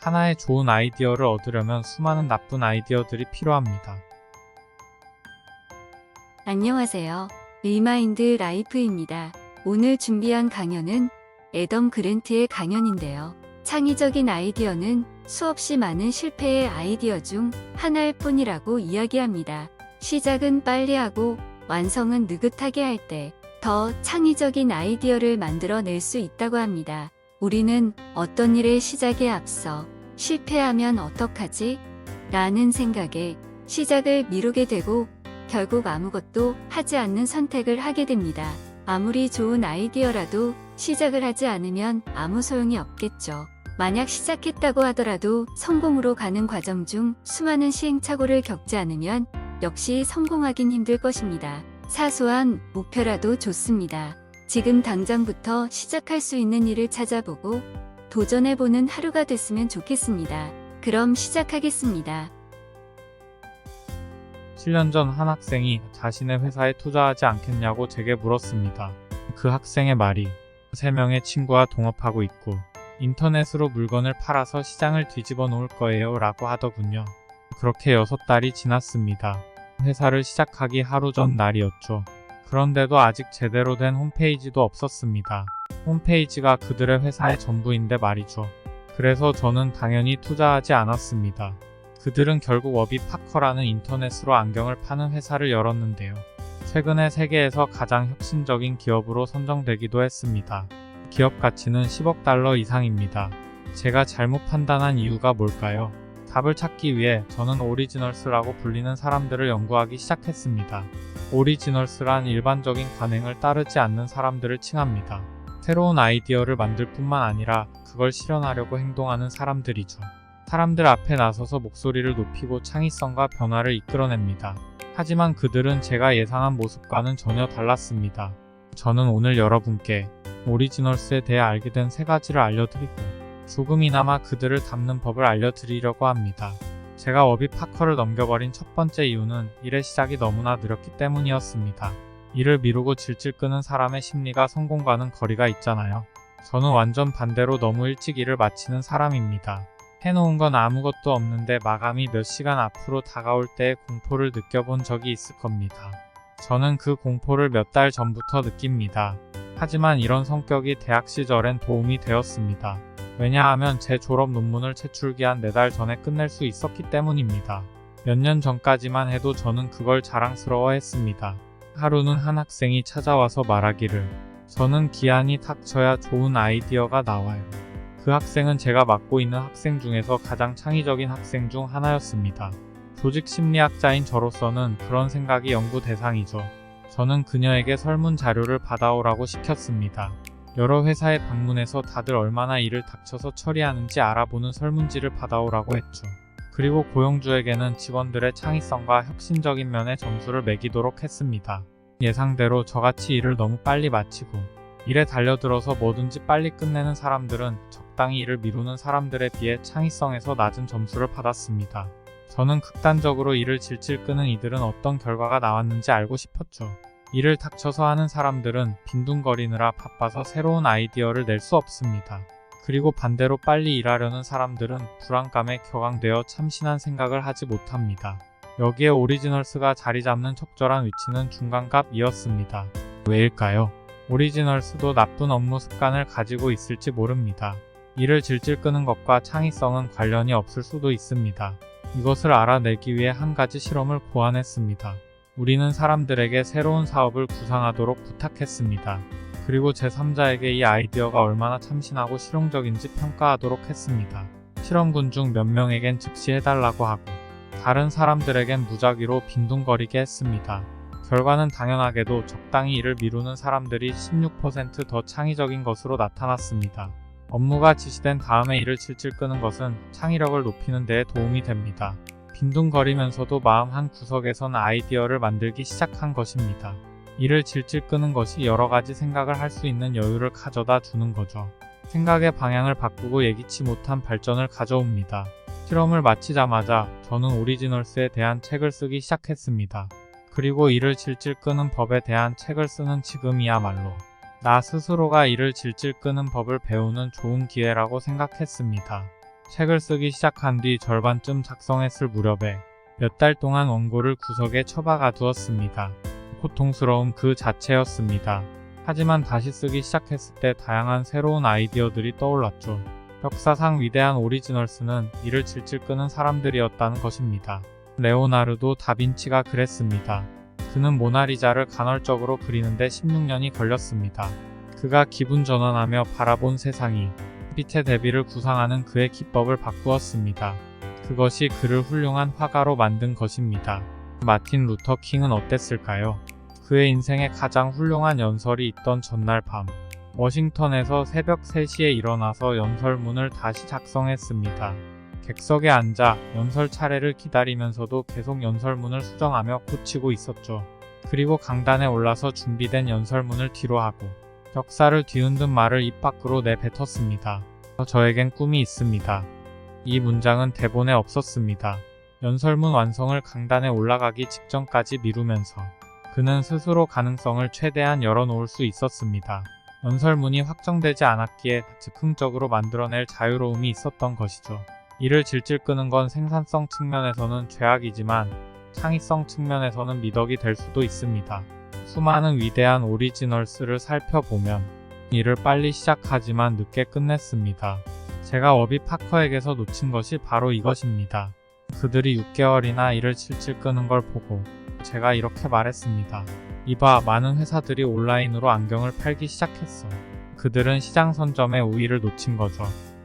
하나의 좋은 아이디어를 얻으려면 수많은 나쁜 아이디어들이 필요합니다. 안녕하세요. 리마인드 라이프입니다. 오늘 준비한 강연은 애덤 그랜트의 강연인데요. 창의적인 아이디어는 수없이 많은 실패의 아이디어 중 하나일 뿐이라고 이야기합니다. 시작은 빨리 하고 완성은 느긋하게 할 때 더 창의적인 아이디어를 만들어낼 수 있다고 합니다. 우리는 어떤 일의 시작에 앞서 실패하면 어떡하지? 라는 생각에 시작을 미루게 되고 결국 아무것도 하지 않는 선택을 하게 됩니다. 아무리 좋은 아이디어라도 시작을 하지 않으면 아무 소용이 없겠죠. 만약 시작했다고 하더라도 성공으로 가는 과정 중 수많은 시행착오를 겪지 않으면 역시 성공하긴 힘들 것입니다. 사소한 목표라도 좋습니다. 지금 당장부터 시작할 수 있는 일을 찾아보고 도전해보는 하루가 됐으면 좋겠습니다. 그럼 시작하겠습니다. 7년 전 한 학생이 자신의 회사에 투자하지 않겠냐고 제게 물었습니다. 그 학생의 말이 3명의 친구와 동업하고 있고 인터넷으로 물건을 팔아서 시장을 뒤집어 놓을 거예요 라고 하더군요. 그렇게 6달이 지났습니다. 회사를 시작하기 하루 전 날이었죠. 그런데도 아직 제대로 된 홈페이지도 없었습니다. 홈페이지가 그들의 회사의 전부인데 말이죠. 그래서 저는 당연히 투자하지 않았습니다. 그들은 결국 워비파커라는 인터넷으로 안경을 파는 회사를 열었는데요. 최근에 세계에서 가장 혁신적인 기업으로 선정되기도 했습니다. 기업 가치는 10억 달러 이상입니다. 제가 잘못 판단한 이유가 뭘까요? 답을 찾기 위해 저는 오리지널스라고 불리는 사람들을 연구하기 시작했습니다. 오리지널스란 일반적인 관행을 따르지 않는 사람들을 칭합니다. 새로운 아이디어를 만들 뿐만 아니라 그걸 실현하려고 행동하는 사람들이죠. 사람들 앞에 나서서 목소리를 높이고 창의성과 변화를 이끌어냅니다. 하지만 그들은 제가 예상한 모습과는 전혀 달랐습니다. 저는 오늘 여러분께 오리지널스에 대해 알게 된 3가지를 알려드리고 조금이나마 그들을 닮는 법을 알려드리려고 합니다. 제가 워비파커를 넘겨버린 첫 번째 이유는 일의 시작이 너무나 느렸기 때문이었습니다. 일을 미루고 질질 끄는 사람의 심리가 성공과는 거리가 있잖아요. 저는 완전 반대로 너무 일찍 일을 마치는 사람입니다. 해놓은 건 아무것도 없는데 마감이 몇 시간 앞으로 다가올 때의 공포를 느껴본 적이 있을 겁니다. 저는 그 공포를 몇 달 전부터 느낍니다. 하지만 이런 성격이 대학 시절엔 도움이 되었습니다. 왜냐하면 제 졸업 논문을 채출기한 4달 전에 끝낼 수 있었기 때문입니다. 몇 년 전까지만 해도 저는 그걸 자랑스러워했습니다. 하루는 한 학생이 찾아와서 말하기를 저는 기한이 닥쳐야 좋은 아이디어가 나와요. 그 학생은 제가 맡고 있는 학생 중에서 가장 창의적인 학생 중 하나였습니다. 조직 심리학자인 저로서는 그런 생각이 연구 대상이죠. 저는 그녀에게 설문 자료를 받아오라고 시켰습니다. 여러 회사에 방문해서 다들 얼마나 일을 닥쳐서 처리하는지 알아보는 설문지를 받아오라고 했죠. 그리고 고용주에게는 직원들의 창의성과 혁신적인 면에 점수를 매기도록 했습니다. 예상대로 저같이 일을 너무 빨리 마치고 일에 달려들어서 뭐든지 빨리 끝내는 사람들은 적당히 일을 미루는 사람들에 비해 창의성에서 낮은 점수를 받았습니다. 저는 극단적으로 일을 질질 끄는 이들은 어떤 결과가 나왔는지 알고 싶었죠. 일을 닥쳐서 하는 사람들은 빈둥거리느라 바빠서 새로운 아이디어를 낼 수 없습니다. 그리고 반대로 빨리 일하려는 사람들은 불안감에 격앙되어 참신한 생각을 하지 못합니다. 여기에 오리지널스가 자리 잡는 적절한 위치는 중간값이었습니다. 왜일까요? 오리지널스도 나쁜 업무 습관을 가지고 있을지 모릅니다. 일을 질질 끄는 것과 창의성은 관련이 없을 수도 있습니다. 이것을 알아내기 위해 한 가지 실험을 고안했습니다. 우리는 사람들에게 새로운 사업을 구상하도록 부탁했습니다. 그리고 제3자에게 이 아이디어가 얼마나 참신하고 실용적인지 평가하도록 했습니다. 실험군 중 몇 명에겐 즉시 해달라고 하고 다른 사람들에겐 무작위로 빈둥거리게 했습니다. 결과는 당연하게도 적당히 일을 미루는 사람들이 16% 더 창의적인 것으로 나타났습니다. 업무가 지시된 다음에 일을 질질 끄는 것은 창의력을 높이는 데에 도움이 됩니다. 빈둥거리면서도 마음 한 구석에선 아이디어를 만들기 시작한 것입니다. 일을 질질 끄는 것이 여러가지 생각을 할 수 있는 여유를 가져다 주는 거죠. 생각의 방향을 바꾸고 예기치 못한 발전을 가져옵니다. 실험을 마치자마자 저는 오리지널스에 대한 책을 쓰기 시작했습니다. 그리고 일을 질질 끄는 법에 대한 책을 쓰는 지금이야말로 나 스스로가 일을 질질 끄는 법을 배우는 좋은 기회라고 생각했습니다. 책을 쓰기 시작한 뒤 절반쯤 작성했을 무렵에 몇 달 동안 원고를 구석에 처박아 두었습니다. 고통스러움 그 자체였습니다. 하지만 다시 쓰기 시작했을 때 다양한 새로운 아이디어들이 떠올랐죠. 역사상 위대한 오리지널스는 이를 질질 끄는 사람들이었다는 것입니다. 레오나르도 다빈치가 그랬습니다. 그는 모나리자를 간헐적으로 그리는데 16년이 걸렸습니다. 그가 기분 전환하며 바라본 세상이 빛의 대비를 구상하는 그의 기법을 바꾸었습니다. 그것이 그를 훌륭한 화가로 만든 것입니다. 마틴 루터 킹은 어땠을까요? 그의 인생의 가장 훌륭한 연설이 있던 전날 밤, 워싱턴에서 새벽 3시에 일어나서 연설문을 다시 작성했습니다. 객석에 앉아 연설 차례를 기다리면서도 계속 연설문을 수정하며 고치고 있었죠. 그리고 강단에 올라서 준비된 연설문을 뒤로하고 역사를 뒤흔든 말을 입 밖으로 내뱉었습니다. 저에겐 꿈이 있습니다. 이 문장은 대본에 없었습니다. 연설문 완성을 강단에 올라가기 직전까지 미루면서 그는 스스로 가능성을 최대한 열어놓을 수 있었습니다. 연설문이 확정되지 않았기에 즉흥적으로 만들어낼 자유로움이 있었던 것이죠. 이를 질질 끄는 건 생산성 측면에서는 죄악이지만 창의성 측면에서는 미덕이 될 수도 있습니다. 수많은 위대한 오리지널스를 살펴보면 일을 빨리 시작하지만 늦게 끝냈습니다. 제가 워비 파커에게서 놓친 것이 바로 이것입니다. 그들이 6개월이나 일을 질질 끄는 걸 보고 제가 이렇게 말했습니다. 이봐, 많은 회사들이 온라인으로 안경을 팔기 시작했어. 그들은 시장 선점의 우위를 놓친 거죠.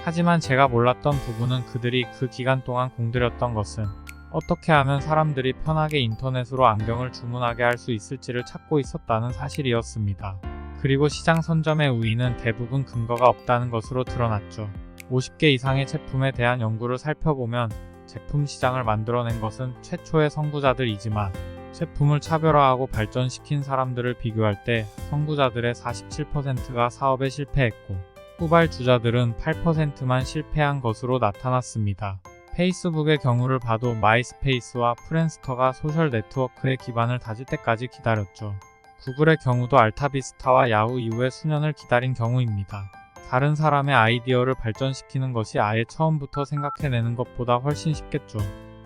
하지만 제가 몰랐던 부분은 그들이 그 기간 동안 공들였던 것은 어떻게 하면 사람들이 편하게 인터넷으로 안경을 주문하게 할 수 있을지를 찾고 있었다는 사실이었습니다. 그리고 시장 선점의 우위는 대부분 근거가 없다는 것으로 드러났죠. 50개 이상의 제품에 대한 연구를 살펴보면 제품 시장을 만들어낸 것은 최초의 선구자들이지만 제품을 차별화하고 발전시킨 사람들을 비교할 때 선구자들의 47%가 사업에 실패했고 후발주자들은 8%만 실패한 것으로 나타났습니다. 페이스북의 경우를 봐도 마이스페이스와 프렌스터가 소셜 네트워크의 기반을 다질 때까지 기다렸죠. 구글의 경우도 알타비스타와 야후 이후에 수년을 기다린 경우입니다. 다른 사람의 아이디어를 발전시키는 것이 아예 처음부터 생각해내는 것보다 훨씬 쉽겠죠.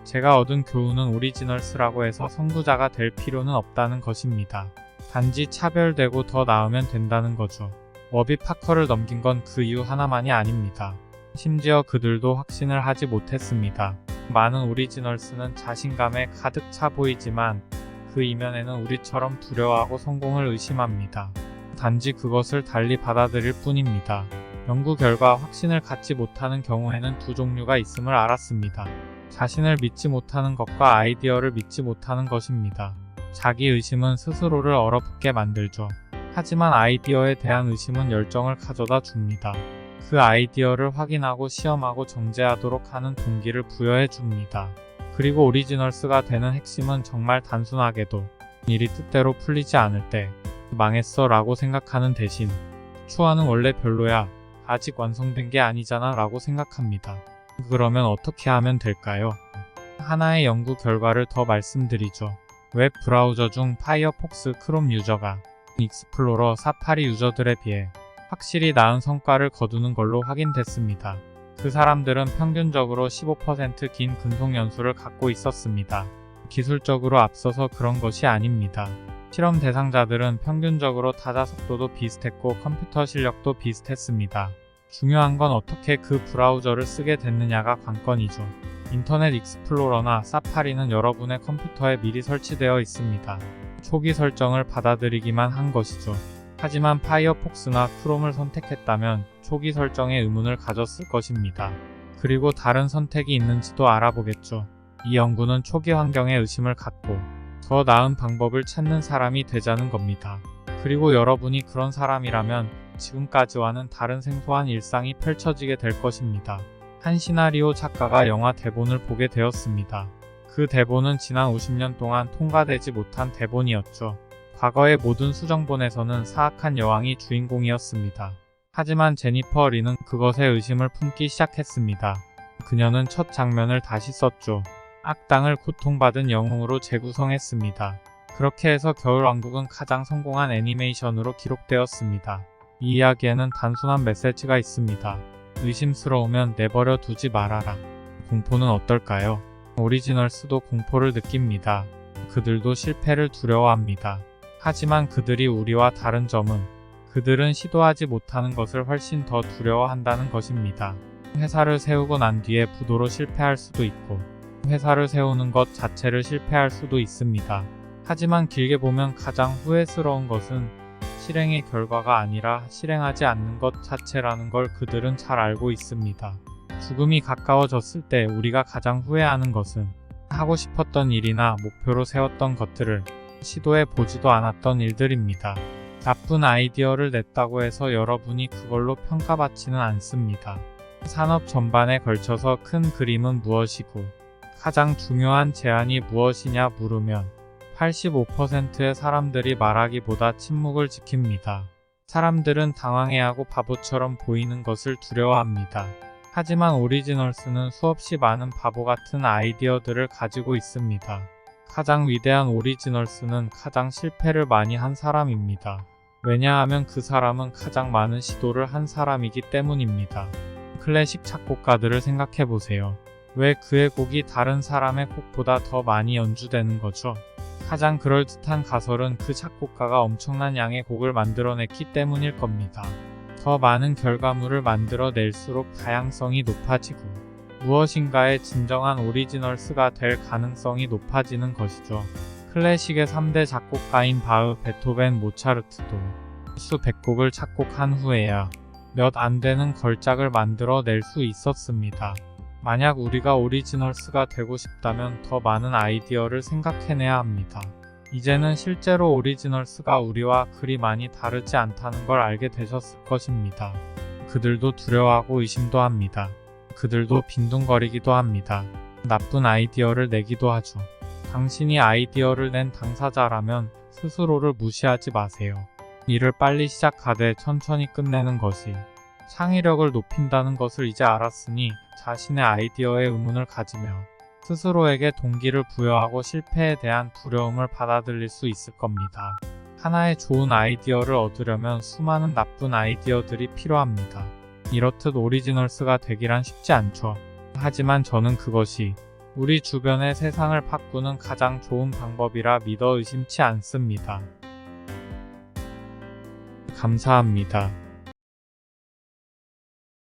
제가 얻은 교훈은 오리지널스라고 해서 선구자가 될 필요는 없다는 것입니다. 단지 차별되고 더 나으면 된다는 거죠. 워비 파커를 넘긴 건 그 이유 하나만이 아닙니다. 심지어 그들도 확신을 하지 못했습니다. 많은 오리지널스는 자신감에 가득 차 보이지만 그 이면에는 우리처럼 두려워하고 성공을 의심합니다. 단지 그것을 달리 받아들일 뿐입니다. 연구 결과 확신을 갖지 못하는 경우에는 두 종류가 있음을 알았습니다. 자신을 믿지 못하는 것과 아이디어를 믿지 못하는 것입니다. 자기 의심은 스스로를 얼어붙게 만들죠. 하지만 아이디어에 대한 의심은 열정을 가져다 줍니다. 그 아이디어를 확인하고 시험하고 정제하도록 하는 동기를 부여해 줍니다. 그리고 오리지널스가 되는 핵심은 정말 단순하게도 일이 뜻대로 풀리지 않을 때 망했어 라고 생각하는 대신 추하는 원래 별로야, 아직 완성된 게 아니잖아 라고 생각합니다. 그러면 어떻게 하면 될까요? 하나의 연구 결과를 더 말씀드리죠. 웹 브라우저 중 파이어폭스 크롬 유저가 익스플로러 사파리 유저들에 비해 확실히 나은 성과를 거두는 걸로 확인됐습니다. 그 사람들은 평균적으로 15% 긴 근속 연수를 갖고 있었습니다. 기술적으로 앞서서 그런 것이 아닙니다. 실험 대상자들은 평균적으로 타자 속도도 비슷했고 컴퓨터 실력도 비슷했습니다. 중요한 건 어떻게 그 브라우저를 쓰게 됐느냐가 관건이죠. 인터넷 익스플로러나 사파리는 여러분의 컴퓨터에 미리 설치되어 있습니다. 초기 설정을 받아들이기만 한 것이죠. 하지만 파이어폭스나 크롬을 선택했다면 초기 설정에 의문을 가졌을 것입니다. 그리고 다른 선택이 있는지도 알아보겠죠. 이 연구는 초기 환경에 의심을 갖고 더 나은 방법을 찾는 사람이 되자는 겁니다. 그리고 여러분이 그런 사람이라면 지금까지와는 다른 생소한 일상이 펼쳐지게 될 것입니다. 한 시나리오 작가가 영화 대본을 보게 되었습니다. 그 대본은 지난 50년 동안 통과되지 못한 대본이었죠. 과거의 모든 수정본에서는 사악한 여왕이 주인공이었습니다. 하지만 제니퍼 리는 그것에 의심을 품기 시작했습니다. 그녀는 첫 장면을 다시 썼죠. 악당을 고통받은 영웅으로 재구성했습니다. 그렇게 해서 겨울왕국은 가장 성공한 애니메이션으로 기록되었습니다. 이 이야기에는 단순한 메시지가 있습니다. 의심스러우면 내버려 두지 말아라. 공포는 어떨까요? 오리지널스도 공포를 느낍니다. 그들도 실패를 두려워합니다. 하지만 그들이 우리와 다른 점은 그들은 시도하지 못하는 것을 훨씬 더 두려워한다는 것입니다. 회사를 세우고 난 뒤에 부도로 실패할 수도 있고 회사를 세우는 것 자체를 실패할 수도 있습니다. 하지만 길게 보면 가장 후회스러운 것은 실행의 결과가 아니라 실행하지 않는 것 자체라는 걸 그들은 잘 알고 있습니다. 죽음이 가까워졌을 때 우리가 가장 후회하는 것은 하고 싶었던 일이나 목표로 세웠던 것들을 시도해 보지도 않았던 일들입니다. 나쁜 아이디어를 냈다고 해서 여러분이 그걸로 평가받지는 않습니다. 산업 전반에 걸쳐서 큰 그림은 무엇이고 가장 중요한 제안이 무엇이냐 물으면 85%의 사람들이 말하기보다 침묵을 지킵니다. 사람들은 당황해하고 바보처럼 보이는 것을 두려워합니다. 하지만 오리지널스는 수없이 많은 바보 같은 아이디어들을 가지고 있습니다. 가장 위대한 오리지널스는 가장 실패를 많이 한 사람입니다. 왜냐하면 그 사람은 가장 많은 시도를 한 사람이기 때문입니다. 클래식 작곡가들을 생각해보세요. 왜 그의 곡이 다른 사람의 곡보다 더 많이 연주되는 거죠? 가장 그럴듯한 가설은 그 작곡가가 엄청난 양의 곡을 만들어냈기 때문일 겁니다. 더 많은 결과물을 만들어낼수록 다양성이 높아지고 무엇인가의 진정한 오리지널스가 될 가능성이 높아지는 것이죠. 클래식의 3대 작곡가인 바흐, 베토벤, 모차르트도 수 100곡을 작곡한 후에야 몇 안 되는 걸작을 만들어낼 수 있었습니다. 만약 우리가 오리지널스가 되고 싶다면 더 많은 아이디어를 생각해내야 합니다. 이제는 실제로 오리지널스가 우리와 그리 많이 다르지 않다는 걸 알게 되셨을 것입니다. 그들도 두려워하고 의심도 합니다. 그들도 빈둥거리기도 합니다. 나쁜 아이디어를 내기도 하죠. 당신이 아이디어를 낸 당사자라면 스스로를 무시하지 마세요. 일을 빨리 시작하되 천천히 끝내는 것이 창의력을 높인다는 것을 이제 알았으니 자신의 아이디어에 의문을 가지며 스스로에게 동기를 부여하고 실패에 대한 두려움을 받아들일 수 있을 겁니다. 하나의 좋은 아이디어를 얻으려면 수많은 나쁜 아이디어들이 필요합니다. 이렇듯 오리지널스가 되기란 쉽지 않죠. 하지만 저는 그것이 우리 주변의 세상을 바꾸는 가장 좋은 방법이라 믿어 의심치 않습니다. 감사합니다.